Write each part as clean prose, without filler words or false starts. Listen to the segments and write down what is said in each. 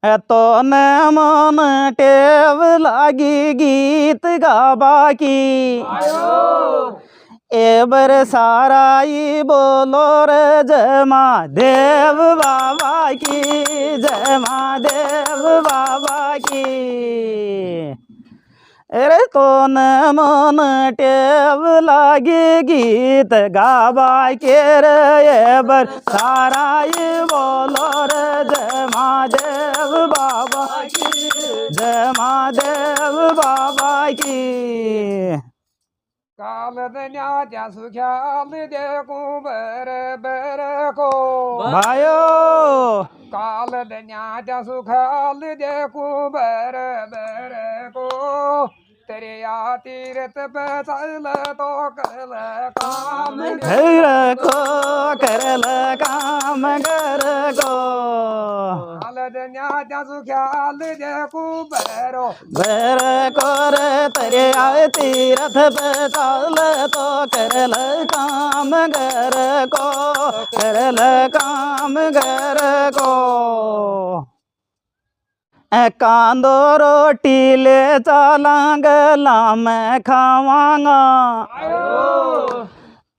है तो न मन टेव लागी गीत गाबा की एबर साराई बोलो रे जय महादेव बाबा की जय महादेव बाबा की। अरे तो न मन टेव लागी गीत गाबा के रे एबर साराई बोलो रे जय महादेव बाबा की जय महादेव बाबा की। काल दन्या सुख्याल देखू बर बर को भाइयो काल दन्या सुखाल देखू बर बर को तेरे या तीरथ पे चल तो करल काम घर को करल काम घर को काल दन्या सुख्याल देखू बरो बर को रे तेरे आए तीरथ पे चल तो करल काम घर को करल काम घर को। कांदो रोटी ले चलांगा लाम खावांगा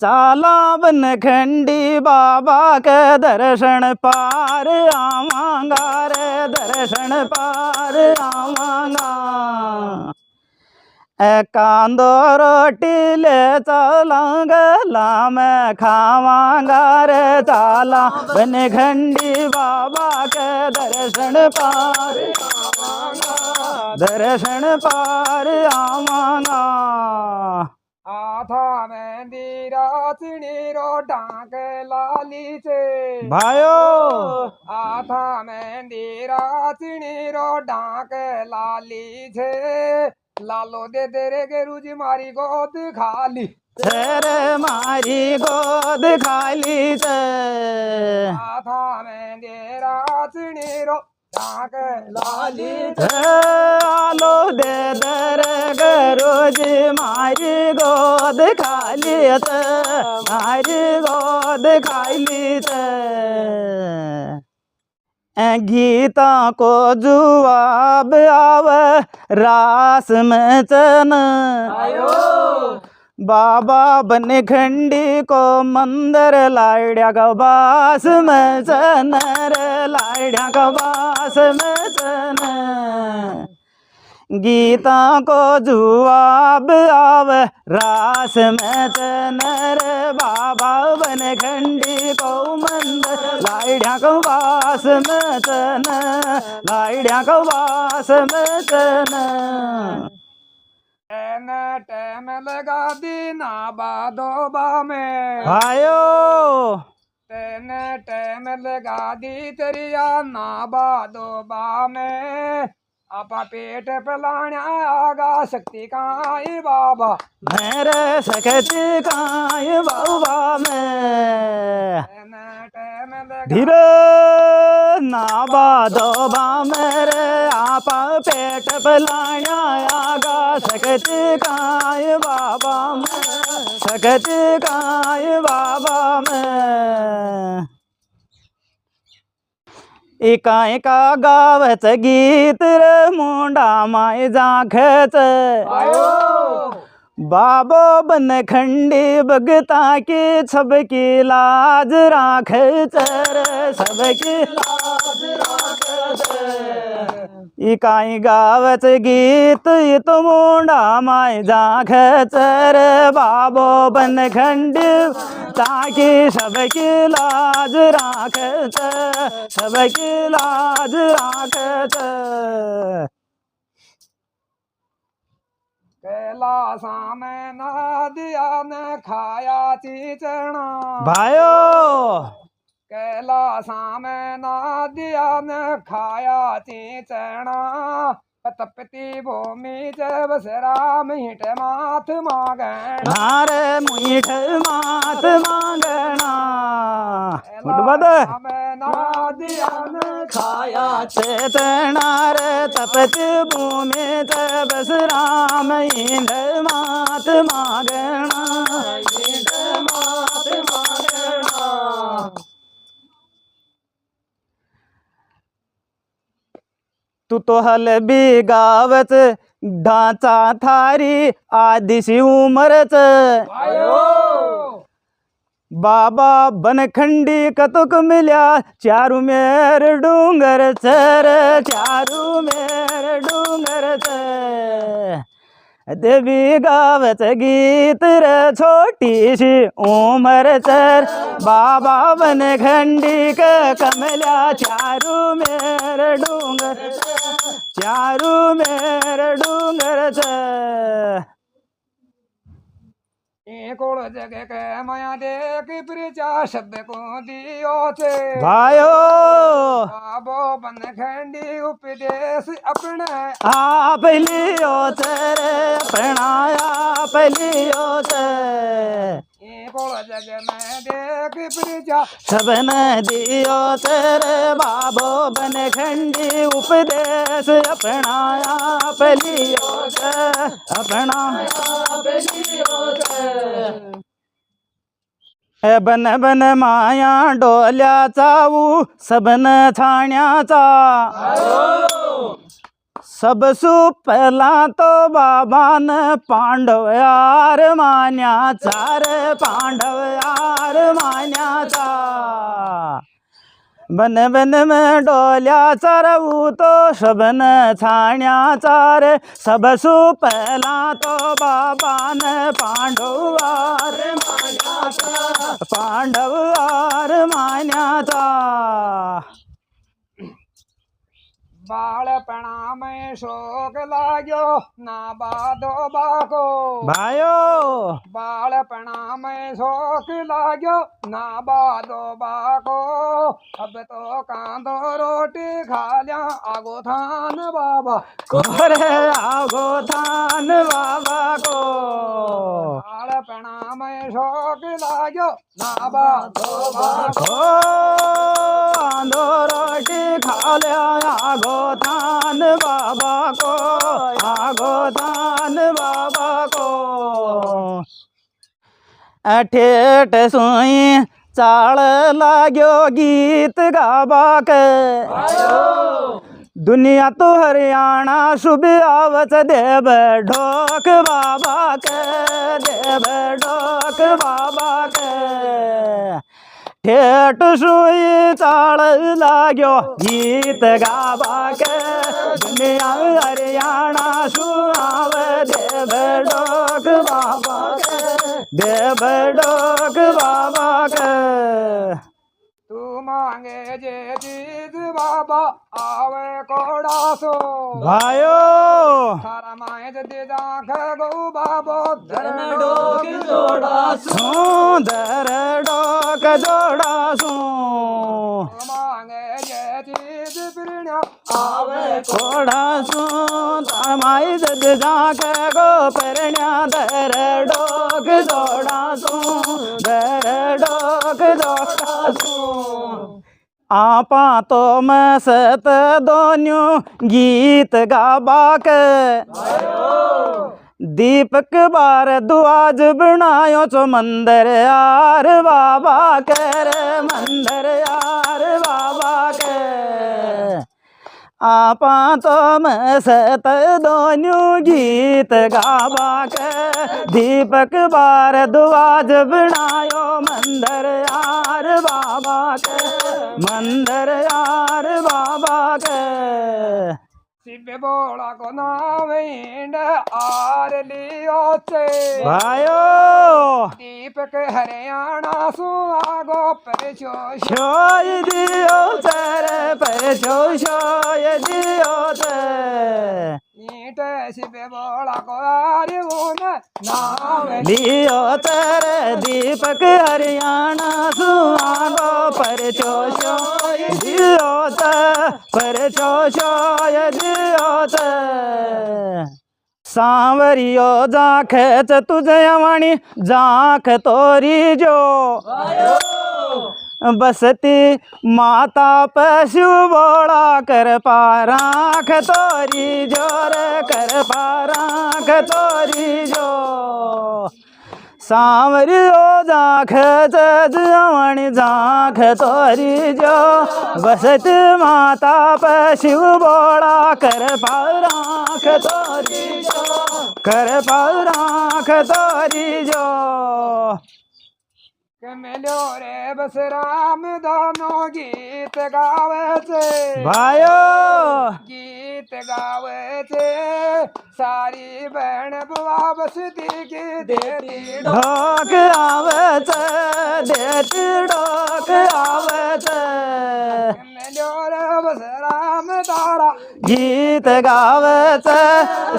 चाला बन खंडी बाबा के दर्शन पार आवांगा रे दर्शन पार आवांगा। कांदो रोटी ले चलांगा लाम खावांगा रे चाला बन खंडी बाबा के दर्शन पार दर्शन पार आवांगा। आथा मंदिरा चिनीरो डांक लाली से भाइयो आथा मंदिरा चिनीरो डांक लाली छे लालो दे तेरे गेरू जी मारी गोद खाली सर मारी गोद खाली से आथा मंदिरा चिनीरो डांक लाली आलो दे दर गरोज मारी गोद खाली से मारी गोद खाली से। गीता को जवाब आव रास में चन बाबा बन खंडी को मंदिर लाइड्या का बास में चन रे लाइड्या का बास में चन। गीता को जवाब आव रास में चन रे बाबा बन खंडी को मंदिर लाइड्या को बास में चन लाइड्या को बास में चन। टैम लगा दीना बादोबा में भाइयो टैम लगा दी तेरिया ना बादोबा में आपा पेट पलाण्या आगा शक्ति काई बाबा मेरे शक्ति काय बाबा में धीरे नाबा दोबा मेरे आपा पेट पलाया आगा शक्ति काय बाबा में शक्ति काय बाबा में। एका एका गावच गीत रे मुंडा माय जाखच बाबो बन खंडी भगता की सबकी लाज राख चर सबकी लाज राख इकाई गावच गीत इत मुंडा माय जाख चर बाबो बन खंडी ताकि सबकी लाज राख सबकी लाज राख कैलासा में नादिया ने खाया चीचना भाइयो कैलासा में नादिया ने खाया चीचना तपती भूमि जब राम हिट माथ मांगना नारे मुठ मात मांगना नादिया ने खाया चेतना रे तपति भूमि जब राम इंद मात मांगना इंद मात मांगना। तू तो हल बी गावच ढाचा थारी आदिशी उमरच बाबा बनखंडी कतुक मिल्या चारू मेर डूंगर चर चारू मेर डूंगर चर देवी गावच गीत र छोटी सी उमर चर बाबा बनखंडी कमल्या चारू मेर डूंगर चारू मेर डूंगर चर कोड़ जगह के माया देख प्रजा शब्द को दियो थे भायो बाबो बनखंडी उपदेश अपने आप लियो चर अपनाया आप लियो चर कोड़ जगह में देख प्रजा सबन दियो तेरे बाबो बनखंडी उपदेश अपनाया आप लियो चर अपनाया आप लियो चर बन बन माया डोल्याचा सबन छाण्याचा सबसु पहिला तो बाबान पांडव यार मान्याचा रे पांडव यार मान्याचा बन बन में डोल्याचा रऊ तो सबन छाण्याचा रे सबसु पहिला तो बाबान पांडव यार मान्याचा पांडव यार मान्याचा बाळपणा में शोक लाग्यो ना बादो बाको भायो बाळपणा में शोक लाग्यो ना बादो बाको अब तो कांदो रोटी खा लिया आगो थान बाबा कोरे आगो थान बाबा को बाळपणा में शोक लाग्यो ना बादो बाको आंधो रोटी खा लिया आगो थान बाबा को आगो थान बाबा को अठेठ सुई चाल लाग्यो गीत गाबा के दुनिया तो हरियाणा शुभ आवच देव ढोक बाबा के देव ढोक बाबा के ठेठ सुई चाल लाग्यो गीत गाबा के दुनिया हरियाणा सुहाव देव डोक बाबा के देव डोक बाबा के तू मांगे जे चीज बाबा आवे कोड़ा सो भायो सारा माए दे दाख गो बाबो धर डोक जोड़ा सू धर डोक जोड़ा सू मांगे जे चीज प्रिया आवे कोड़ा सू तमाई जद जाके गो परण्या धर डोक जोड़ा सू धर डोक जोड़ा सू आपा तो मसत दोन्यू गीत गाबा के दीपक बार दुआज बनायो चो मंदिर यार बाबा के रे मंदिर यार बाबा के आपा तो मसत दोन्यू गीत गाबा के दीपक बार दुआज बनायो मंदिर यार बाबा के मंदिर यार बाबा के शिव बोला को नावेंड आर लियो चे भायो दीपक हरियाणा सुहागो पर छोय दियो सर पर छोय दियो सर ईट शिव बोला को आरे वो नावे लियो सर दीपक हरियाणा सुहागो पर छोय दियो सर पर छोय दियो सर सांवरियो जाख तुझे वाणी जाख तोरी जो बसती माता पशु बोला कर पाराख तोरी जोर कर पाराख तोरी जो सांवरियो जाख जवाणी जाख तोरी जो बसत माता पे शिव बोला कर पाराख तोरी जो कर पाराख तोरी जो मिलो रे बस राम दोनों गीत गावे छे भाइयो गीत गावे छे सारी बहन बुआ बसती की देती ढोक आवे देती ढोक आवे मिलो रे बस राम तारा गीत गावे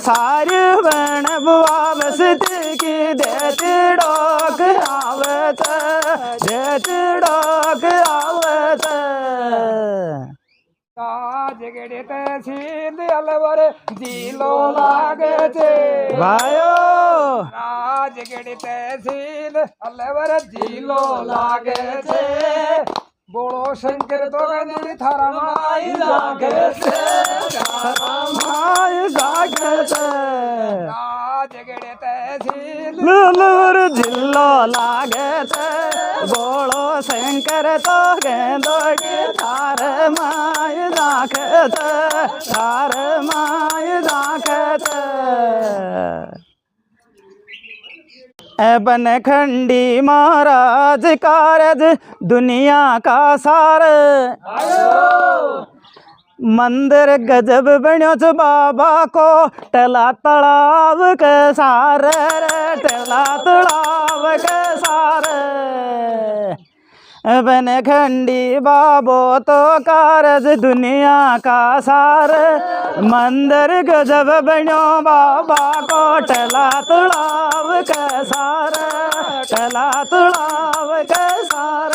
सारी बहन बुआ बसती की देती ढोक आवे देती ढोक आवे जगड़े तहसील अलवर जिलो लागे छे भाइयो राजगढ़ तहसील अलवर जिलो लागे छे बोलो शंकर तो गजनी थारा माई जागे छे माई जागे छे राजगढ़ तहसील अलवर जिलो लागे छे बोलो शंकर तो गेंदोड़ी थार माई जागे छे थार माई जागे छे बन खंडी महाराज कारज दुनिया का सार मंदिर गजब बन्यो छ बाबा को टला तलाव के सार टला तलाव के सार बन खंडी बाबो तो कारज दुनिया का सार मंदिर गजब बन्यो बाबा को टला तलाव के सार टला तलाव के सार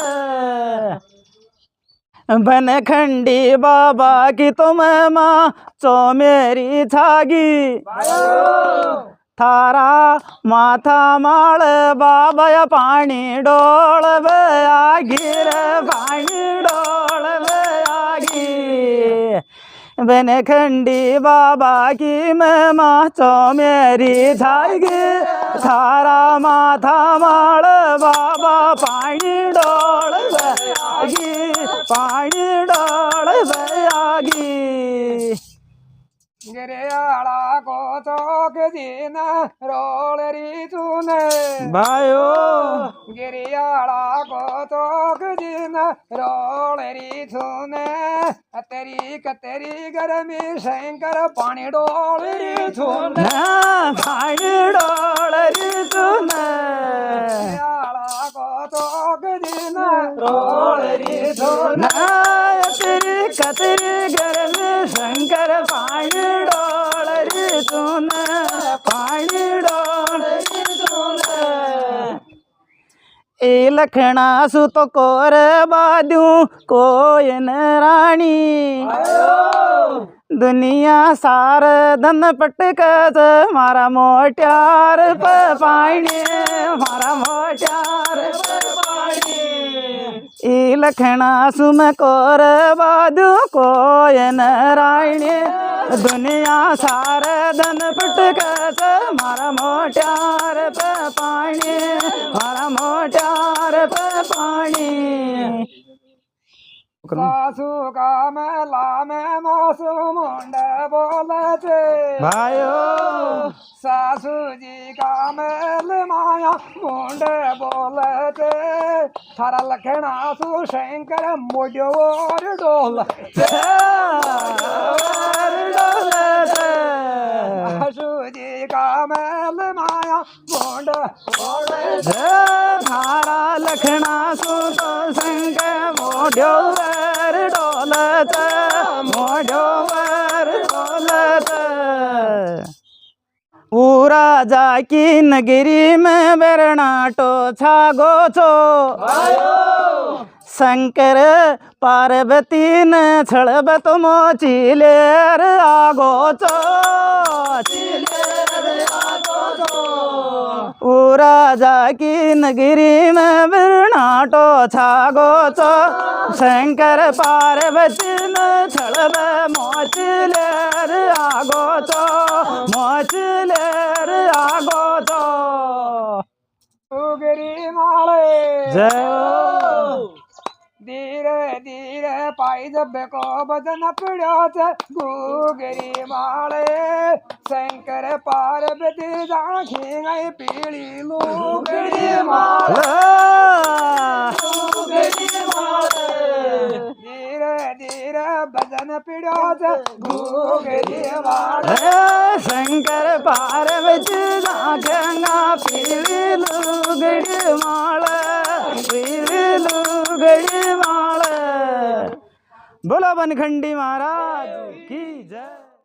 बन खंडी बाबा की तुम माँ चो मेरी छागी थारा माथा माल बाबा पानी डोल आगी रे पानी डोल आगी बन खंडी बाबा की मैं माचो मेरी छागी थारा माथा माल बाबा पानी डोल आगी पानी डोल आगी गिरियाला को चौक जीना रोल री तूने भाइयो गिरियाला को चौक जीना रोल री तूने तेरी कतेरी गर्मी शंकर पानी डोल री तूने पानी डोल री तूने गिरियाला को चौक जीना रोल री तूने तेरी कतेरी गर्मी शंकर पानी डोल री तूने पानी डोल री तूने ए लखना सु तो कोर बादू कोयन रानी दुनिया सार धन पटक मारा मोट्यार पे पानी मारा मोट्यार पे पानी ई लखना सुम कोर बादू कोयन राणी दुनिया सार धन पटक मारा मोट्यार पे पानी मारा मोट्यार पे पानी सासू का मेला में मौसू मुंडे बोले थे भाइयो सासू जी का मेल माया मुंडे बोले थे थारा लखना सु शंकर मोडियो और डोल सासू जी का मेल माया मुंडे बोले थारा लखना सु तो संग मोड्यो डोलत मोड्यो डोलत राजा की नगरी में बेरनाटो छागो छो शंकर पार्वती ने छड़ब तुम चिलेर आगो चो ओ राजा की नगरी में बिरनाटो छागो चो शंकर पार्वती ने छड़ब मोचिलेर आगो चो मोचिलेर आगो चो पाई जब को बदन पड़ो च घूगरी माले शंकर पार्वती जाखी गई पीली लूगड़ी माले धीरे धीरे बदन पड़ो च घूगरी माले शंकर पार्वती जाखेंगा पीली लुगड़ी माल पीली लुगड़ी माल। बोलो बनखंडी महाराज की।